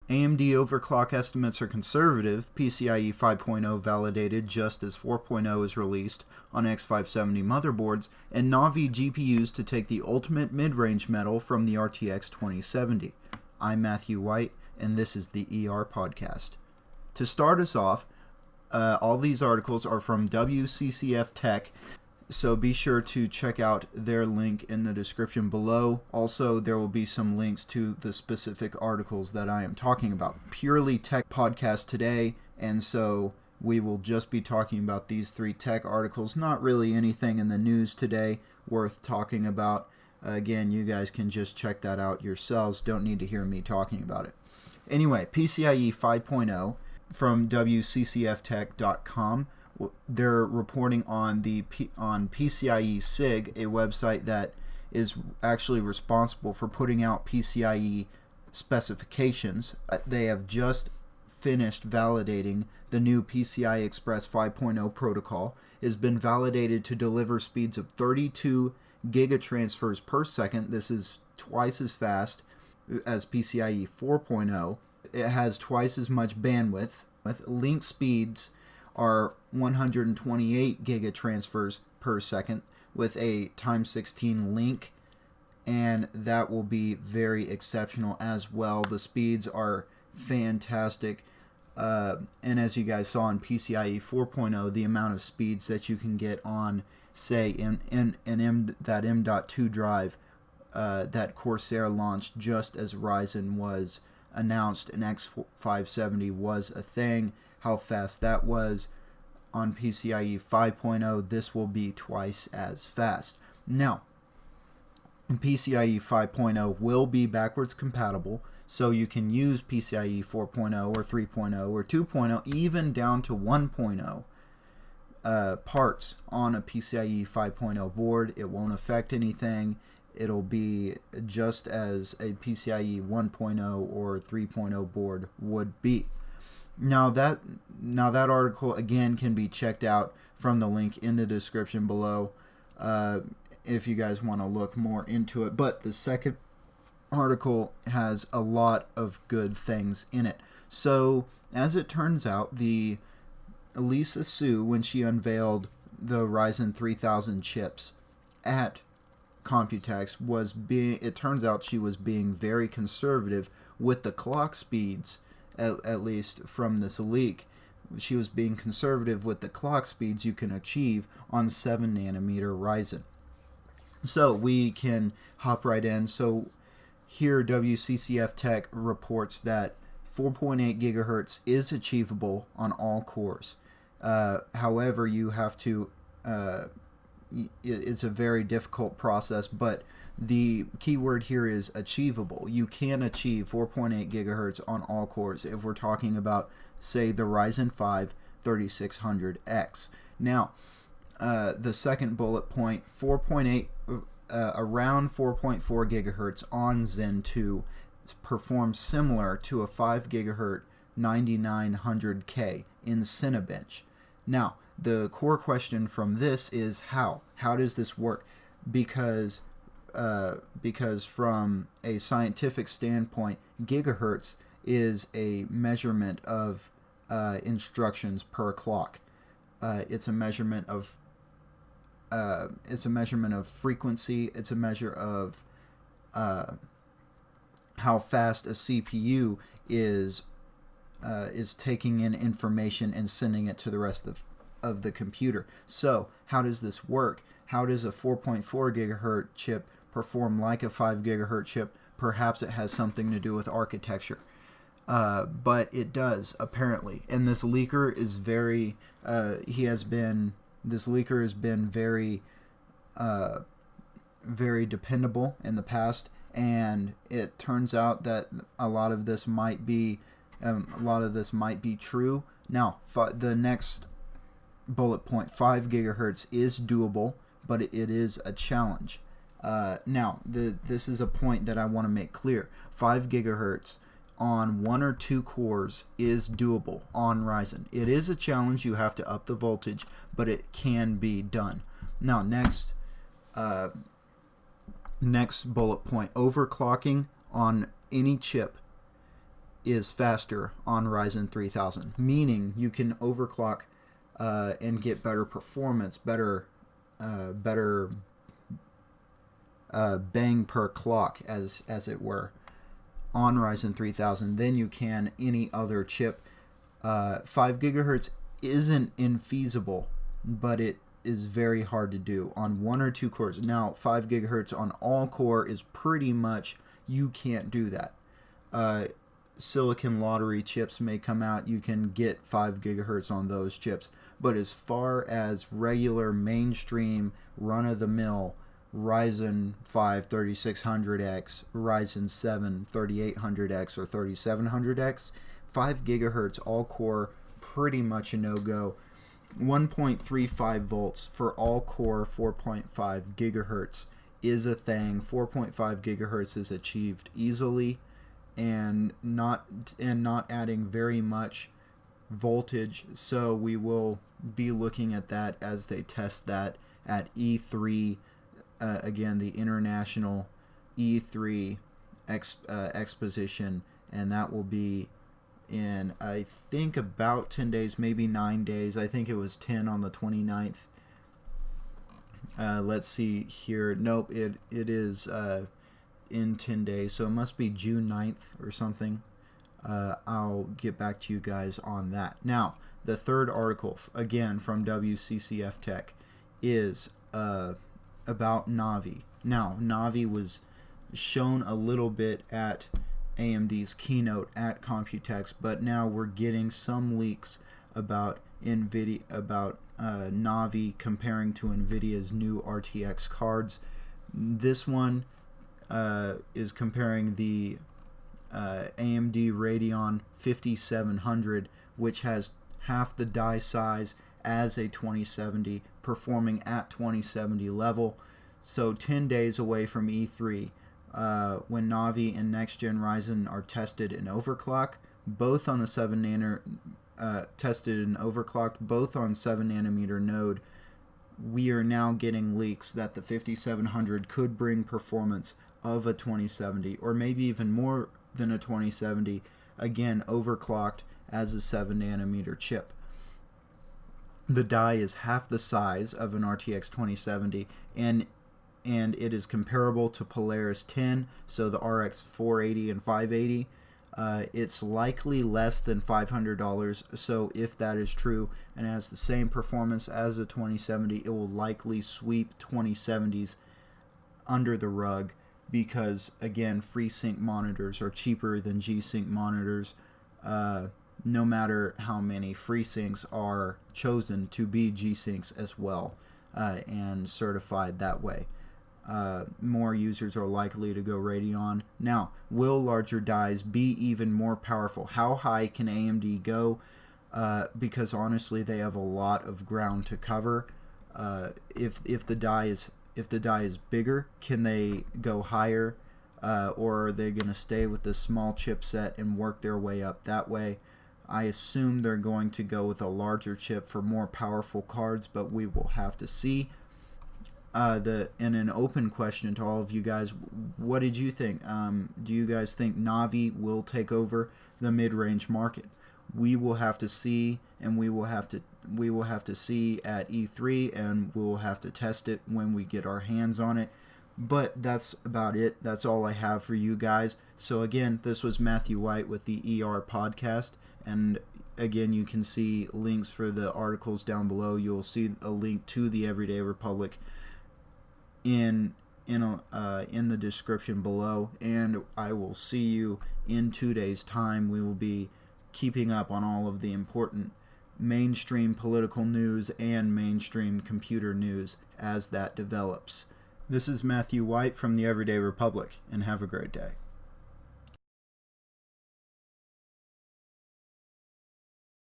AMD Overclock estimates are conservative, PCIe 5.0 validated just as 4.0 is released on X570 motherboards, and Navi GPUs to take the ultimate mid-range medal from the RTX 2070. I'm Matthew White, and this is the ER Podcast. To start us off, all these articles are from WCCF Tech, so be sure to check out their link in the description below. Also, there will be some links to the specific articles that I am talking about. Purely tech podcast today, and so we will just be talking about these 3 tech articles. Not really anything in the news today worth talking about. Again, you guys can just check that out yourselves. Don't need to hear me talking about it. Anyway, PCIe 5.0 from WCCFtech.com. They're reporting on PCIe SIG, a website that is actually responsible for putting out PCIe specifications. They have just finished validating the new PCI Express 5.0 protocol. It has been validated to deliver speeds of 32 gigatransfers per second. This is twice as fast as PCIe 4.0. It has twice as much bandwidth. With link speeds are 128 gigatransfers per second with a times 16 link, and that will be very exceptional as well. The speeds are fantastic, and as you guys saw in PCIe 4.0, the amount of speeds that you can get on, say, that M.2 drive that Corsair launched just as Ryzen was announced and X570 was a thing. How fast that was on PCIe 5.0, this will be twice as fast. Now, PCIe 5.0 will be backwards compatible, so you can use PCIe 4.0 or 3.0 or 2.0, even down to 1.0 parts on a PCIe 5.0 board. It won't affect anything. It'll be just as a PCIe 1.0 or 3.0 board would be. Now that article again can be checked out from the link in the description below if you guys want to look more into it. But the second article has a lot of good things in it. So as it turns out, the Lisa Su, when she unveiled the Ryzen 3000 chips at Computex, it turns out she was being very conservative with the clock speeds. At least from this leak, she was being conservative with the clock speeds you can achieve on 7nm Ryzen. So we can hop right in. So here WCCF Tech reports that 4.8 gigahertz is achievable on all cores. However, you have to it's a very difficult process, but the key word here is achievable. You can achieve 4.8 gigahertz on all cores if we're talking about, say, the Ryzen 5 3600X. Now, the second bullet point, 4.8, around 4.4 gigahertz on Zen 2 performs similar to a 5 gigahertz 9900K in Cinebench. Now, the core question from this is how? How does this work? Because from a scientific standpoint, gigahertz is a measurement of instructions per clock. It's a measurement of frequency. It's a measure of how fast a CPU is taking in information and sending it to the rest of the computer. So how does this work? How does a 4.4 gigahertz chip perform like a 5 gigahertz chip? Perhaps it has something to do with architecture, but it does apparently. And this leaker is very very dependable in the past, and it turns out that a lot of this might be true. Now, the next bullet point, 5 gigahertz is doable, but it is a challenge. Now, this is a point that I want to make clear. 5 gigahertz on 1 or 2 cores is doable on Ryzen. It is a challenge. You have to up the voltage, but it can be done. Now, next bullet point, overclocking on any chip is faster on Ryzen 3000, meaning you can overclock and get better performance, better bang per clock, as it were, on Ryzen 3000 than you can any other chip. 5 gigahertz isn't infeasible, but it is very hard to do on 1 or 2 cores. Now, 5 gigahertz on all core is pretty much, you can't do that. Silicon lottery chips may come out, you can get 5 gigahertz on those chips, but as far as regular mainstream run-of-the-mill Ryzen 5 3600X, Ryzen 7 3800X or 3700X, 5 gigahertz all core, pretty much a no-go. 1.35 volts for all core 4.5 gigahertz is a thing. 4.5 gigahertz is achieved easily, and not adding very much voltage, so we will be looking at that as they test that at E3, again, the international E3 exposition, and that will be in, I think, about 10 days, maybe 9 days. I think it was 10 on the 29th. Let's see here. Nope, it is in 10 days, so it must be June 9th or something. I'll get back to you guys on that. Now, the third article, again from WCCF Tech, is about Navi. Now, Navi was shown a little bit at AMD's keynote at Computex, but now we're getting some leaks about Nvidia, about Navi comparing to Nvidia's new RTX cards. This one is comparing the AMD Radeon 5700, which has half the die size as a 2070, performing at 2070 level. So 10 days away from E3, when Navi and next-gen Ryzen are tested in overclock, both on the 7 nanometer, tested and overclocked, both on 7 nanometer node, we are now getting leaks that the 5700 could bring performance of a 2070, or maybe even more than a 2070, again overclocked as a 7 nanometer chip. The die is half the size of an RTX 2070, and it is comparable to Polaris 10, so the RX 480 and 580. It's likely less than $500, so if that is true and has the same performance as a 2070, it will likely sweep 2070s under the rug, because again, FreeSync monitors are cheaper than G-Sync monitors, no matter how many FreeSyncs are chosen to be G-Syncs as well, and certified that way. More users are likely to go Radeon. Now, will larger dies be even more powerful? How high can AMD go? Because honestly, they have a lot of ground to cover. If the die is bigger, can they go higher, or are they going to stay with the small chipset and work their way up that way? I assume they're going to go with a larger chip for more powerful cards, but we will have to see. And an open question to all of you guys: what did you think? Do you guys think Navi will take over the mid-range market? We will have to see, and we will have to see at E3, and we will have to test it when we get our hands on it. But that's about it. That's all I have for you guys. So again, this was Matthew White with the ER Podcast, and again, you can see links for the articles down below. You'll see a link to the Everyday Republic in the description below, and I will see you in 2 days' time. We will be keeping up on all of the important mainstream political news and mainstream computer news as that develops. This is Matthew White from the Everyday Republic, and have a great day.